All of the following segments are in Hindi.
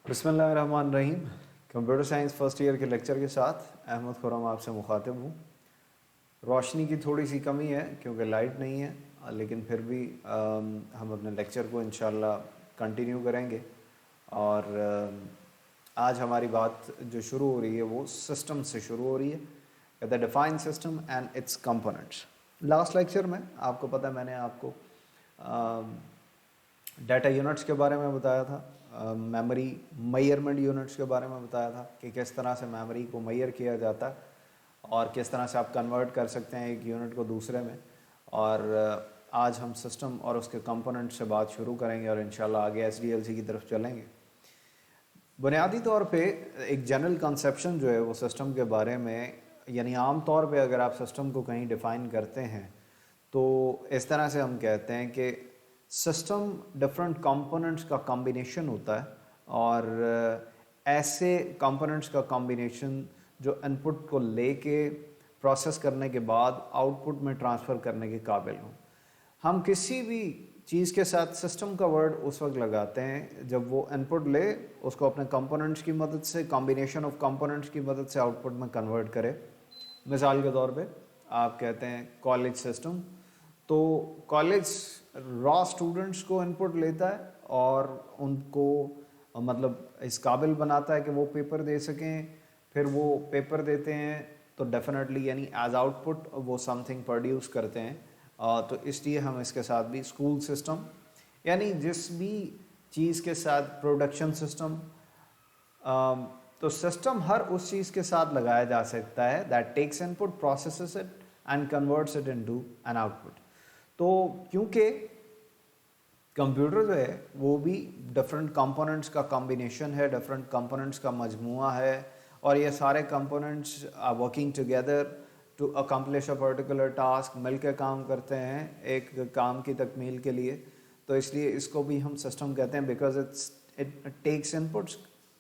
बिस्मिल्लाहिर्रहमानिर्रहीम। कंप्यूटर साइंस फर्स्ट ईयर के लेक्चर के साथ अहमद खुरम आपसे मुखातिब हूँ। रोशनी की थोड़ी सी कमी है क्योंकि लाइट नहीं है, लेकिन फिर भी हम अपने लेक्चर को इंशाल्लाह कंटिन्यू करेंगे। और आज हमारी बात जो शुरू हो रही है वो सिस्टम से शुरू हो रही है, the define system and it's components. Last lecture में आपको पता है मैंने आपको डाटा यूनिट्स के बारे में बताया था, मेमोरी मेजरमेंट यूनिट्स के बारे में बताया था कि किस तरह से मेमोरी को मेजर किया जाता है और किस तरह से आप कन्वर्ट कर सकते हैं एक यूनिट को दूसरे में। और आज हम सिस्टम और उसके कंपोनेंट से बात शुरू करेंगे और इंशाल्लाह आगे एसडीएलसी की तरफ चलेंगे। बुनियादी तौर पे एक जनरल कंसेप्शन जो है वो सिस्टम के बारे में, यानी आम तौर पे अगर आप सिस्टम को कहीं डिफ़ाइन करते हैं तो इस तरह से हम कहते हैं कि सिस्टम डिफरेंट कंपोनेंट्स का कॉम्बिनेशन होता है और ऐसे कंपोनेंट्स का कॉम्बिनेशन जो इनपुट को लेके प्रोसेस करने के बाद आउटपुट में ट्रांसफ़र करने के काबिल हों। हम किसी भी चीज़ के साथ सिस्टम का वर्ड उस वक्त लगाते हैं जब वो इनपुट ले, उसको अपने कंपोनेंट्स की मदद से, कॉम्बिनेशन ऑफ कंपोनेंट्स की मदद से आउटपुट में कन्वर्ट करे। मिसाल के तौर पे आप कहते हैं कॉलेज सिस्टम, तो कॉलेज रॉ स्टूडेंट्स को इनपुट लेता है और उनको मतलब इस काबिल बनाता है कि वो पेपर दे सकें। फिर वो पेपर देते हैं तो डेफिनेटली यानी एज आउटपुट वो समथिंग प्रोड्यूस करते हैं। तो इसलिए हम इसके साथ भी स्कूल सिस्टम, यानी जिस भी चीज़ के साथ प्रोडक्शन सिस्टम, तो सिस्टम हर उस चीज़ के साथ लगाया जा सकता है that takes input, processes it and converts it into an output. तो क्योंकि कंप्यूटर जो है वो भी डिफरेंट कंपोनेंट्स का कॉम्बिनेशन है, डिफरेंट कंपोनेंट्स का मजमूआ है और ये सारे components are working together to accomplish a particular task, मिल के काम करते हैं एक काम की तकमील के लिए। तो इसलिए इसको भी हम सिस्टम कहते हैं because it takes inputs,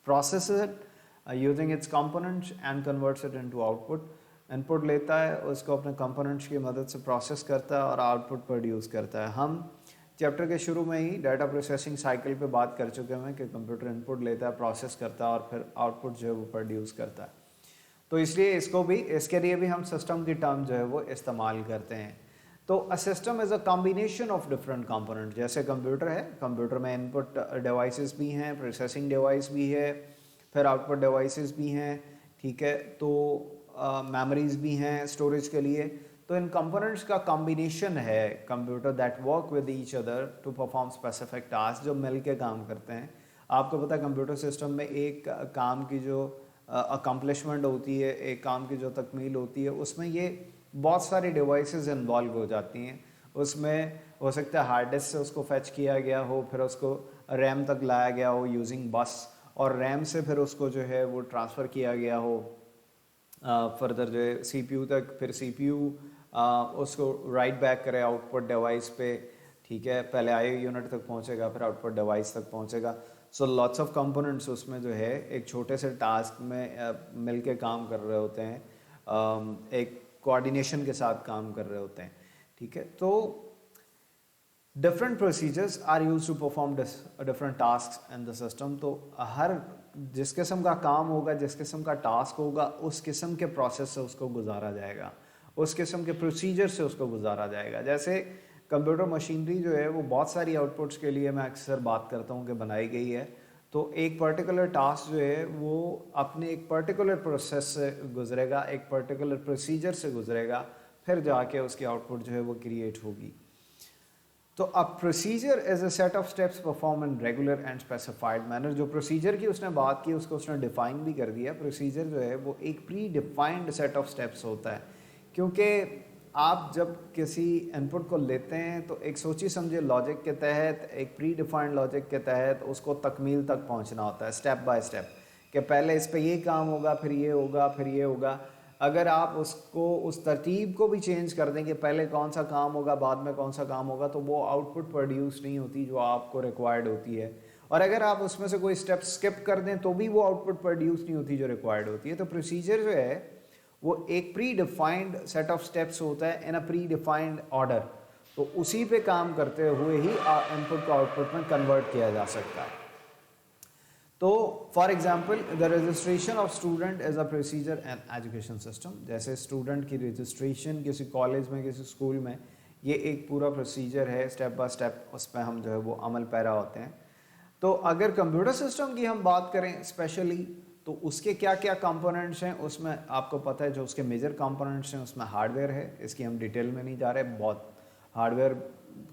processes it using its components and converts it into output. Input लेता है, उसको अपने कंपोनेंट्स की मदद से प्रोसेस करता है और आउटपुट प्रोड्यूस करता है। हम चैप्टर के शुरू में ही डाटा प्रोसेसिंग साइकिल पे बात कर चुके हैं कि कंप्यूटर इनपुट लेता है, प्रोसेस करता है और फिर आउटपुट जो है वो प्रोड्यूस करता है। तो इसलिए इसको भी, इसके लिए भी हम सिस्टम की टर्म जो है वो इस्तेमाल करते हैं। तो a system is a combination of different component. जैसे कंप्यूटर है, कंप्यूटर में इनपुट डिवाइसेस भी हैं, प्रोसेसिंग डिवाइस भी है, फिर आउटपुट डिवाइसेस भी हैं, ठीक है, तो मेमोरीज भी हैं स्टोरेज के लिए। तो इन कंपोनेंट्स का कॉम्बिनेशन है computer that work with each other to perform specific task, जो मिल के काम करते हैं। आपको पता है कंप्यूटर सिस्टम में एक काम की जो अकम्पलिशमेंट होती है, एक काम की जो तकमील होती है, उसमें ये बहुत सारी डिवाइसेस इन्वॉल्व हो जाती हैं। उसमें हो सकता है हार्ड डिस्क से उसको फैच किया गया हो, फिर उसको रैम तक लाया गया हो यूजिंग बस, और रैम से फिर उसको जो है वो ट्रांसफ़र किया गया हो फर्दर जो है सीपीयू तक, फिर सीपीयू उसको राइट बैक करे आउटपुट डिवाइस पे, ठीक है, पहले आईओ यूनिट तक पहुंचेगा फिर आउटपुट डिवाइस तक पहुंचेगा। सो लॉट्स ऑफ कंपोनेंट्स उसमें जो है एक छोटे से टास्क में मिल के काम कर रहे होते हैं, एक कोऑर्डिनेशन के साथ काम कर रहे होते हैं, ठीक है। तो different procedures are use to perform different task in the system. तो हर जिस किस्म का काम होगा, जिस किस्म का टास्क होगा, उस किस्म के प्रोसेस से उसको गुजारा जाएगा, उस किस्म के प्रोसीजर से उसको गुजारा जाएगा। जैसे कंप्यूटर मशीनरी जो है वो बहुत सारी आउटपुट्स के लिए मैं अक्सर बात करता हूँ कि बनाई गई है। तो एक पर्टिकुलर टास्क जो है वो अपने एक पर्टिकुलर प्रोसेस से गुजरेगा, एक पर्टिकुलर प्रोसीजर से गुजरेगा, फिर जाके उसकी आउटपुट जो है वो क्रिएट होगी। तो a procedure is a set of steps perform in regular and specified manner. जो प्रोसीजर की उसने बात की उसको उसने डिफाइन भी कर दिया। प्रोसीजर जो है वो एक predefined set of steps होता है, क्योंकि आप जब किसी इनपुट को लेते हैं तो एक सोची समझे लॉजिक के तहत, एक प्री डिफाइंड लॉजिक के तहत उसको तकमील तक पहुंचना होता है, स्टेप बाय स्टेप, कि पहले इस पे ये काम होगा, फिर ये होगा, फिर ये होगा। अगर आप उसको, उस तरतीब को भी चेंज कर देंगे, पहले कौन सा काम होगा बाद में कौन सा काम होगा, तो वो आउटपुट प्रोड्यूस नहीं होती जो आपको रिक्वायर्ड होती है। और अगर आप उसमें से कोई स्टेप स्किप कर दें तो भी वो आउटपुट प्रोड्यूस नहीं होती जो रिक्वायर्ड होती है। तो प्रोसीजर जो है वो एक predefined set of steps होता है in a predefined order. तो उसी पे काम करते हुए ही इनपुट को आउटपुट में कन्वर्ट किया जा सकता है। तो for example the registration of student as a procedure and education system, जैसे स्टूडेंट की रजिस्ट्रेशन किसी कॉलेज में किसी स्कूल में, ये एक पूरा प्रोसीजर है, स्टेप बाय स्टेप उस पर हम जो है वो अमल पैरा होते हैं। तो अगर कंप्यूटर सिस्टम की हम बात करें स्पेशली, तो उसके क्या क्या कंपोनेंट्स हैं, उसमें आपको पता है जो उसके मेजर कंपोनेंट्स हैं उसमें हार्डवेयर है, इसकी हम डिटेल में नहीं जा रहे, बहुत हार्डवेयर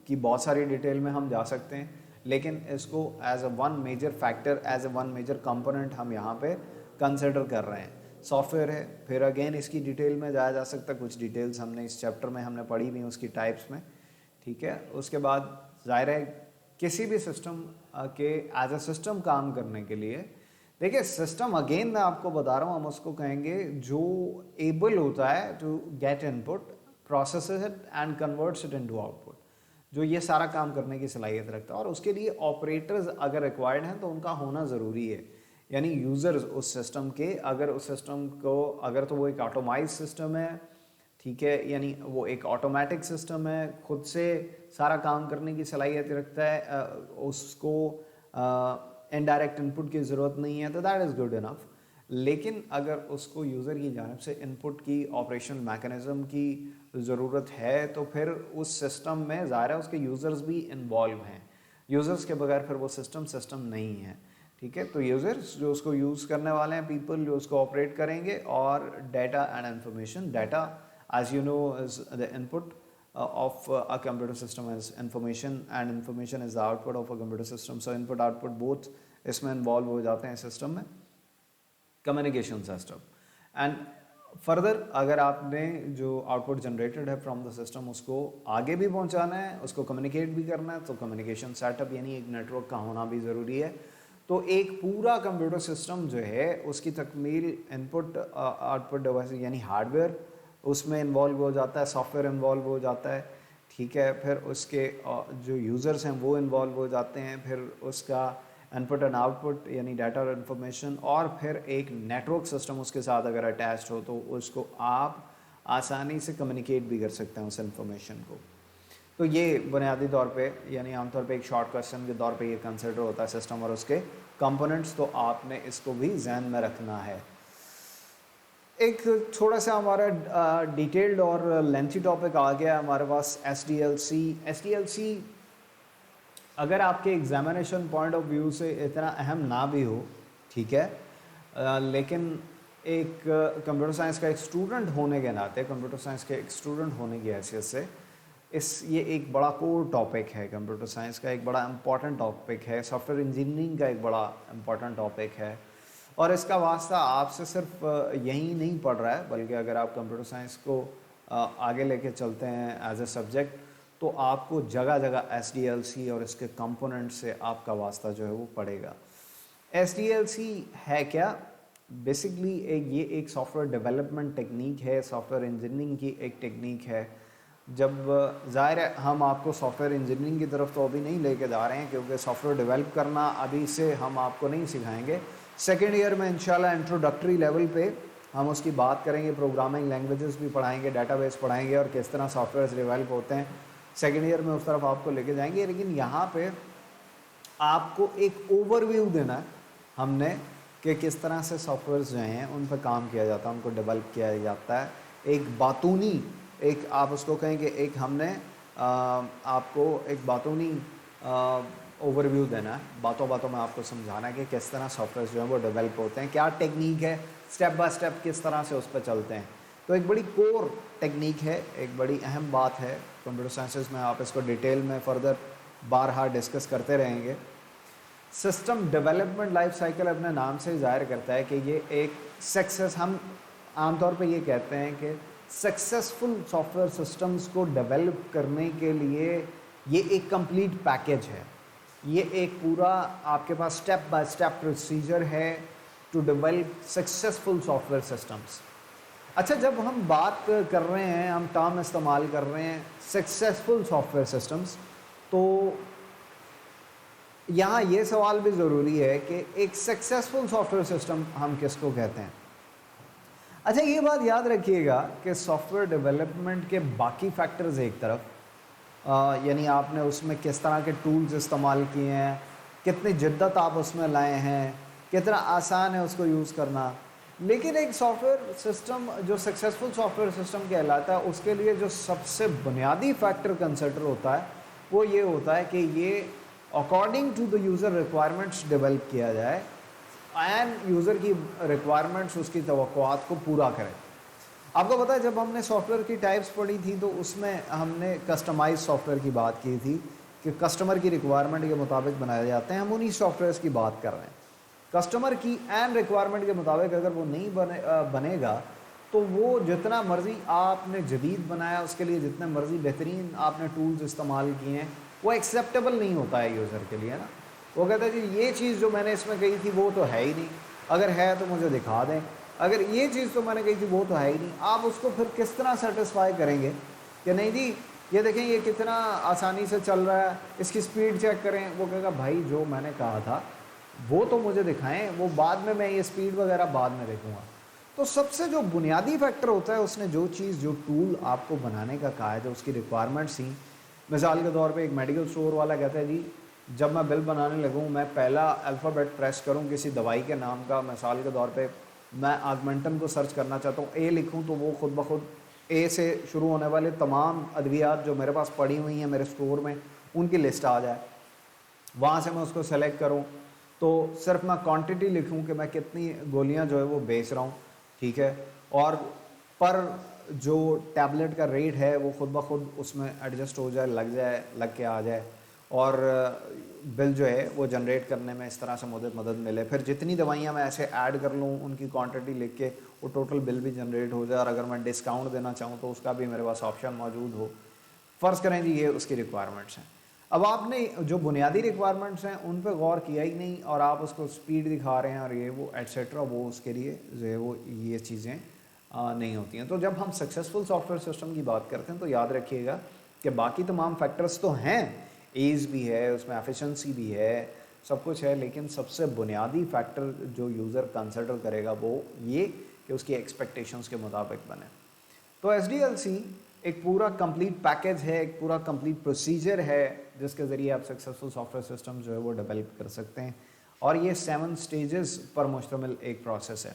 की बहुत सारी डिटेल में हम जा सकते हैं, लेकिन इसको as a one major factor, as a one major component हम यहाँ पे कंसिडर कर रहे हैं। सॉफ्टवेयर है, फिर अगेन इसकी डिटेल में जाया जा सकता है, कुछ डिटेल्स हमने इस चैप्टर में हमने पढ़ी भी उसकी टाइप्स में, ठीक है। उसके बाद जाहिर है किसी भी सिस्टम के एज अ सिस्टम काम करने के लिए, देखिए सिस्टम अगेन मैं आपको बता रहा हूँ, हम उसको कहेंगे जो एबल होता है to get input, processes it and converts it into output, जो ये सारा काम करने की सलाहियत रखता है। और उसके लिए ऑपरेटर्स अगर रिक्वायर्ड हैं तो उनका होना ज़रूरी है, यानी यूज़र्स उस सिस्टम के, अगर उस सिस्टम को, अगर तो वो एक ऑटोमाइज सिस्टम है, ठीक है, यानी वो एक ऑटोमेटिक सिस्टम है, खुद से सारा काम करने की सलाहियत रखता है, उसको इनडायरेक्ट इनपुट की ज़रूरत नहीं है, तो दैट इज़ गुड इनफ। लेकिन अगर उसको यूज़र की जानिब से इनपुट की, ऑपरेशनल मैकेनिज़्म की ज़रूरत है, तो फिर उस सिस्टम में ज़ाहिर है उसके यूज़र्स भी इन्वॉल्व हैं, यूज़र्स के बगैर फिर वो सिस्टम नहीं है, ठीक है। तो यूज़र्स जो उसको यूज़ करने वाले हैं, पीपल जो उसको ऑपरेट करेंगे, और data and information, data as you know is the input of a computer system, as information, and information is the output of a computer system, so input output both इसमें इन्वॉल्व हो जाते हैं सिस्टम में, कम्युनिकेशन सिस्टम। एंड फर्दर अगर आपने जो आउटपुट जनरेटेड है फ्रॉम द सिस्टम उसको आगे भी पहुंचाना है, उसको कम्युनिकेट भी करना है, तो कम्युनिकेशन सेटअप यानी एक नेटवर्क का होना भी ज़रूरी है। तो एक पूरा कंप्यूटर सिस्टम जो है उसकी तकमील इनपुट आउटपुट डिवाइस यानी हार्डवेयर उसमें इन्वॉल्व हो जाता है, सॉफ्टवेयर इन्वॉल्व हो जाता है, ठीक है, फिर उसके जो यूज़र्स हैं वो इन्वॉल्व हो जाते हैं, फिर उसका इनपुट एंड आउटपुट यानी डाटा और इन्फॉर्मेशन, और फिर एक नेटवर्क सिस्टम उसके साथ अगर अटैच्ड हो तो उसको आप आसानी से कम्युनिकेट भी कर सकते हैं उस इन्फॉर्मेशन को। तो ये बुनियादी तौर पे यानी आमतौर पे एक शॉर्ट क्वेश्चन के तौर पे ये कंसिडर होता है सिस्टम और उसके कंपोनेंट्स, तो आपने इसको भी ध्यान में रखना है। एक थोड़ा सा हमारा डिटेल्ड और लेंथी टॉपिक आ गया हमारे पास SDLC। SDLC अगर आपके एग्जामिनेशन पॉइंट ऑफ व्यू से इतना अहम ना भी हो, ठीक है, लेकिन एक कंप्यूटर साइंस का एक स्टूडेंट होने के नाते, कंप्यूटर साइंस के एक स्टूडेंट होने की हैसियत से ये एक बड़ा कोर टॉपिक है, कंप्यूटर साइंस का एक बड़ा इम्पॉर्टेंट टॉपिक है, सॉफ्टवेयर इंजीनियरिंग का एक बड़ा इम्पॉर्टेंट टॉपिक है, और इसका वास्ता आपसे सिर्फ यही नहीं पड़ रहा है, बल्कि अगर आप कंप्यूटर साइंस को आगे लेके चलते हैं एज ए सब्जेक्ट, तो आपको जगह जगह SDLC और इसके कंपोनेंट से आपका वास्ता जो है वो पड़ेगा। SDLC है क्या? बेसिकली ये एक सॉफ्टवेयर डेवलपमेंट टेक्निक है, सॉफ्टवेयर इंजीनियरिंग की एक टेक्निक है। जब ज़ाहिर है हम आपको सॉफ्टवेयर इंजीनियरिंग की तरफ तो अभी नहीं लेके जा रहे हैं, क्योंकि सॉफ्टवेयर डेवलप करना अभी से हम आपको नहीं सिखाएंगे। सेकेंड ईयर में इंशाल्लाह इंट्रोडक्टरी लेवल पे हम उसकी बात करेंगे, प्रोग्रामिंग लैंग्वेजेस भी पढ़ाएंगे, डाटाबेस पढ़ाएंगे और किस तरह सॉफ्टवेयर डेवलप होते हैं, सेकेंड ईयर में उस तरफ आपको लेके जाएंगे। लेकिन यहाँ पे आपको एक ओवरव्यू देना है हमने कि किस तरह से सॉफ्टवेयर जो हैं उन पर काम किया जाता है, उनको डेवलप किया जाता है। एक बातूनी, एक आप उसको कहें कि एक हमने आपको एक बातूनी ओवरव्यू देना है, बातों बातों में आपको समझाना है कि किस तरह सॉफ्टवेयर जो है वो डेवलप होते हैं, क्या टेक्निक है, स्टेप बाय स्टेप किस तरह से उस पर चलते हैं। तो एक बड़ी कोर टेक्निक है, एक बड़ी अहम बात है कंप्यूटर साइंसेस में। आप इसको डिटेल में फर्दर बारहा डिस्कस करते रहेंगे। सिस्टम डेवलपमेंट लाइफ साइकिल अपने नाम से जाहिर करता है कि ये एक सक्सेस, हम आमतौर पे ये कहते हैं कि सक्सेसफुल सॉफ्टवेयर सिस्टम्स को डेवलप करने के लिए ये एक कंप्लीट पैकेज है, ये एक पूरा आपके पास स्टेप बाय स्टेप प्रोसीजर है to develop successful software systems. अच्छा, जब हम बात कर रहे हैं, हम टर्म इस्तेमाल कर रहे हैं सक्सेसफुल सॉफ्टवेयर सिस्टम्स, तो यहाँ ये सवाल भी ज़रूरी है कि एक सक्सेसफुल सॉफ्टवेयर सिस्टम हम किसको कहते हैं। अच्छा, ये बात याद रखिएगा कि सॉफ्टवेयर डेवलपमेंट के बाकी फैक्टर्स एक तरफ, यानी आपने उसमें किस तरह के टूल्स इस्तेमाल किए हैं, कितनी जिद्दत आप उसमें लाए हैं, कितना आसान है उसको यूज़ करना। लेकिन एक सॉफ्टवेयर सिस्टम जो सक्सेसफुल सॉफ्टवेयर सिस्टम कहलाता है, उसके लिए जो सबसे बुनियादी फैक्टर कंसिडर होता है वो ये होता है कि ये according to the user requirements develop किया जाए एंड यूज़र की रिक्वायरमेंट्स उसकी तवक्कुआत को पूरा करे। आपको पता है जब हमने सॉफ्टवेयर की टाइप्स पढ़ी थी तो उसमें हमने कस्टमाइज सॉफ्टवेयर की बात की थी कि कस्टमर की रिक्वायरमेंट के मुताबिक बनाए जाते हैं। हम उन्हीं सॉफ्टवेयर्स की बात कर रहे हैं। कस्टमर की एंड रिक्वायरमेंट के मुताबिक अगर वो नहीं बनेगा तो वो जितना मर्ज़ी आपने जदीद बनाया, उसके लिए जितने मर्ज़ी बेहतरीन आपने टूल्स इस्तेमाल किए हैं, वो एक्सेप्टेबल नहीं होता है यूज़र के लिए ना। वो कहता है जी ये चीज़ जो मैंने इसमें कही थी वो तो है ही नहीं, अगर है तो मुझे दिखा दें, अगर ये चीज़ तो मैंने कही थी वो तो है ही नहीं। आप उसको फिर किस तरह सेटिस्फाई करेंगे कि नहीं जी ये देखें ये कितना आसानी से चल रहा है, इसकी स्पीड चेक करें। वो कहेगा भाई जो मैंने कहा था वो तो मुझे दिखाएं, वो बाद में मैं ये स्पीड वगैरह बाद में देखूंगा। तो सबसे जो बुनियादी फैक्टर होता है, उसने जो चीज़ जो टूल आपको बनाने का कहा है, जो उसकी रिक्वायरमेंट्स थी। मिसाल के तौर पे एक मेडिकल स्टोर वाला कहता है जी जब मैं बिल बनाने लगूँ मैं पहला अल्फ़ाबेट प्रेस करूँ किसी दवाई के नाम का, मिसाल के तौर पे मैं आगमेंटन को सर्च करना चाहता हूँ, ए लिखूँ तो वो खुद ब खुद ए से शुरू होने वाले तमाम अद्वियात जो मेरे पास पड़ी हुई हैं मेरे स्टोर में उनकी लिस्ट आ जाए। वहाँ से मैं उसको सेलेक्ट करूँ तो सिर्फ मैं क्वांटिटी लिखूँ कि मैं कितनी गोलियाँ जो है वो बेच रहा हूँ, ठीक है, और पर जो टैबलेट का रेट है वो खुद ब खुद उसमें एडजस्ट हो जाए, लग के आ जाए, और बिल जो है वो जनरेट करने में इस तरह से मदद मिले। फिर जितनी दवाइयाँ मैं ऐसे ऐड कर लूँ उनकी क्वांटिटी लिख के वो टोटल बिल भी जनरेट हो जाए, और अगर मैं डिस्काउंट देना चाहूँ तो उसका भी मेरे पास ऑप्शन मौजूद हो। फ़र्ज़ करें जी ये उसकी रिक्वायरमेंट्स हैं। अब आपने जो बुनियादी रिक्वायरमेंट्स हैं उन पर गौर किया ही नहीं और आप उसको स्पीड दिखा रहे हैं और ये वो एट्सेट्रा, वो उसके लिए जो है वो ये चीज़ें नहीं होती हैं। तो जब हम सक्सेसफुल सॉफ्टवेयर सिस्टम की बात करते हैं तो याद रखिएगा कि बाकी तमाम फैक्टर्स तो हैं, ईज़ भी है, उसमें एफिशिएंसी भी है, सब कुछ है, लेकिन सबसे बुनियादी फैक्टर जो यूज़र कंसिडर करेगा वो ये कि उसकी एक्सपेक्टेशंस के मुताबिक बने। तो SDLC एक पूरा कंप्लीट पैकेज है, एक पूरा कंप्लीट प्रोसीजर है जिसके ज़रिए आप सक्सेसफुल सॉफ्टवेयर सिस्टम जो है वो डेवलप कर सकते हैं, और ये 7 स्टेजेस पर मुश्तमिल एक प्रोसेस है।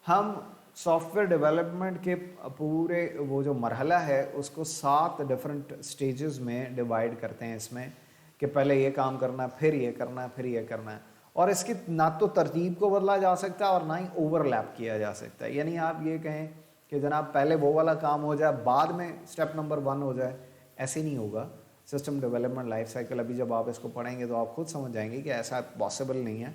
हम सॉफ्टवेयर डेवलपमेंट के पूरे वो जो मरहला है उसको 7 डिफरेंट स्टेजेस में डिवाइड करते हैं इसमें, कि पहले ये काम करना है, फिर ये करना है, फिर ये करना है, और इसकी ना तो तरतीब को बदला जा सकता है और ना ही ओवरलैप किया जा सकता है। यानी आप ये कहें कि जनाब पहले वो वाला काम हो जाए बाद में स्टेप नंबर 1 हो जाए, ऐसे नहीं होगा। सिस्टम डेवलपमेंट लाइफ साइकिल अभी जब आप इसको पढ़ेंगे तो आप खुद समझ जाएंगे कि ऐसा पॉसिबल नहीं है।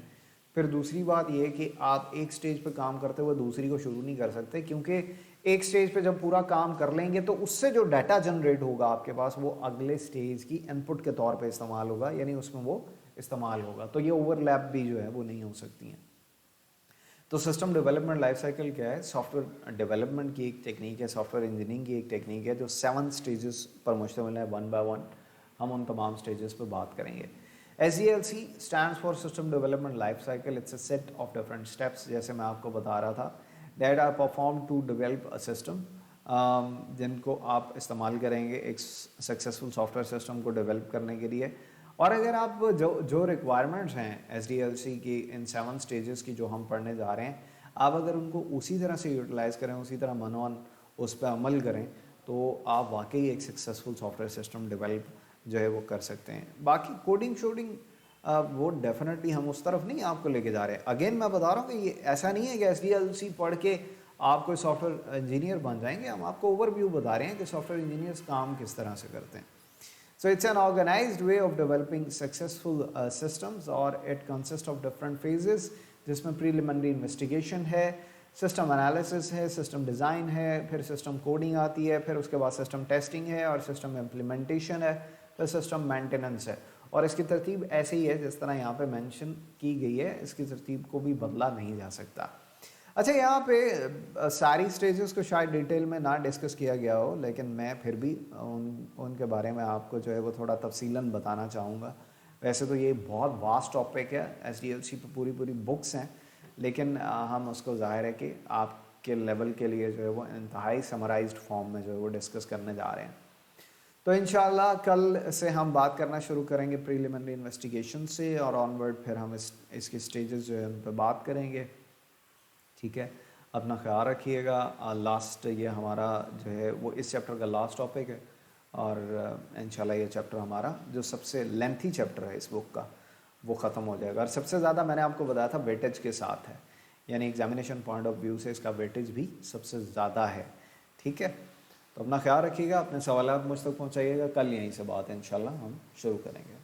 फिर दूसरी बात ये कि आप एक स्टेज पे काम करते हुए दूसरी को शुरू नहीं कर सकते, क्योंकि एक स्टेज पे जब पूरा काम कर लेंगे तो उससे जो डाटा जनरेट होगा आपके पास वो अगले स्टेज की इनपुट के तौर पे इस्तेमाल होगा, यानी उसमें वो इस्तेमाल होगा। तो ये ओवरलैप भी जो है वो नहीं हो सकती हैं। तो सिस्टम डेवलपमेंट लाइफ साइकिल क्या है? सॉफ्टवेयर डेवलपमेंट की एक टेक्निक है, सॉफ्टवेयर इंजीनियरिंग की एक टेक्निक है जो 7 स्टेजेस पर मुश्तमिल है, 1 बाय 1 हम उन तमाम स्टेजेस पर बात करेंगे। SDLC stands for system development life cycle. It's a set of different steps, जैसे मैं आपको बता रहा था, that are perform to develop a system, जिनको आप इस्तेमाल करेंगे एक सक्सेसफुल सॉफ्टवेयर सिस्टम को डेवलप करने के लिए। और अगर आप जो रिक्वायरमेंट्स हैं SDLC की इन 7 स्टेजेस की जो हम पढ़ने जा रहे हैं, आप अगर उनको उसी तरह से यूटिलाइज़ करें, उसी तरह मनोन उस पर अमल करें, तो आप वाकई एक सक्सेसफुल सॉफ्टवेयर सिस्टम डेवलप जो है वो कर सकते हैं। बाकी कोडिंग शोडिंग वो डेफिनेटली हम उस तरफ नहीं आपको लेके जा रहे हैं। अगेन मैं बता रहा हूँ कि ये ऐसा नहीं है कि SDLC पढ़ के आप कोई सॉफ्टवेयर इंजीनियर बन जाएंगे। हम आपको ओवरव्यू बता रहे हैं कि सॉफ्टवेयर इंजीनियर्स काम किस तरह से करते हैं। So it's an organized way of developing successful systems, और it consists of different phases, जिसमें preliminary investigation है, system analysis है, system design है, फिर system coding आती है, फिर उसके बाद system testing है, और system implementation है, फिर system maintenance है। और इसकी तरतीब ऐसे ही है जिस तरह यहाँ पे मेंशन की गई है, इसकी तरतीब को भी बदला नहीं जा सकता। अच्छा, यहाँ पे सारी स्टेजेस को शायद डिटेल में ना डिस्कस किया गया हो, लेकिन मैं फिर भी उनके बारे में आपको जो है वो थोड़ा तफसीलन बताना चाहूँगा। वैसे तो ये बहुत वास्ट टॉपिक है, SDLC पे पूरी बुक्स हैं, लेकिन हम उसको ज़ाहिर है कि आपके लेवल के लिए जो है वो इंतहाई समराइज्ड फॉर्म में जो है वो डिस्कस करने जा रहे हैं। तो इंशाल्लाह कल से हम बात करना शुरू करेंगे प्रीलिमिनरी इन्वेस्टिगेशन से, और ऑनवर्ड फिर हम इसके स्टेजेस जो है उन पर बात करेंगे। ठीक है, अपना ख्याल रखिएगा। लास्ट ये हमारा जो है वो इस चैप्टर का लास्ट टॉपिक है, और इंशाल्लाह ये चैप्टर हमारा जो सबसे लेंथी चैप्टर है इस बुक का वो ख़त्म हो जाएगा। और सबसे ज़्यादा मैंने आपको बताया था वेटेज के साथ है, यानी एग्जामिनेशन पॉइंट ऑफ व्यू से इसका वेटेज भी सबसे ज़्यादा है। ठीक है, तो अपना ख्याल रखिएगा, अपने सवाल मुझ तक पहुँचाइएगा। कल यहीं से बात इंशाल्लाह हम शुरू करेंगे।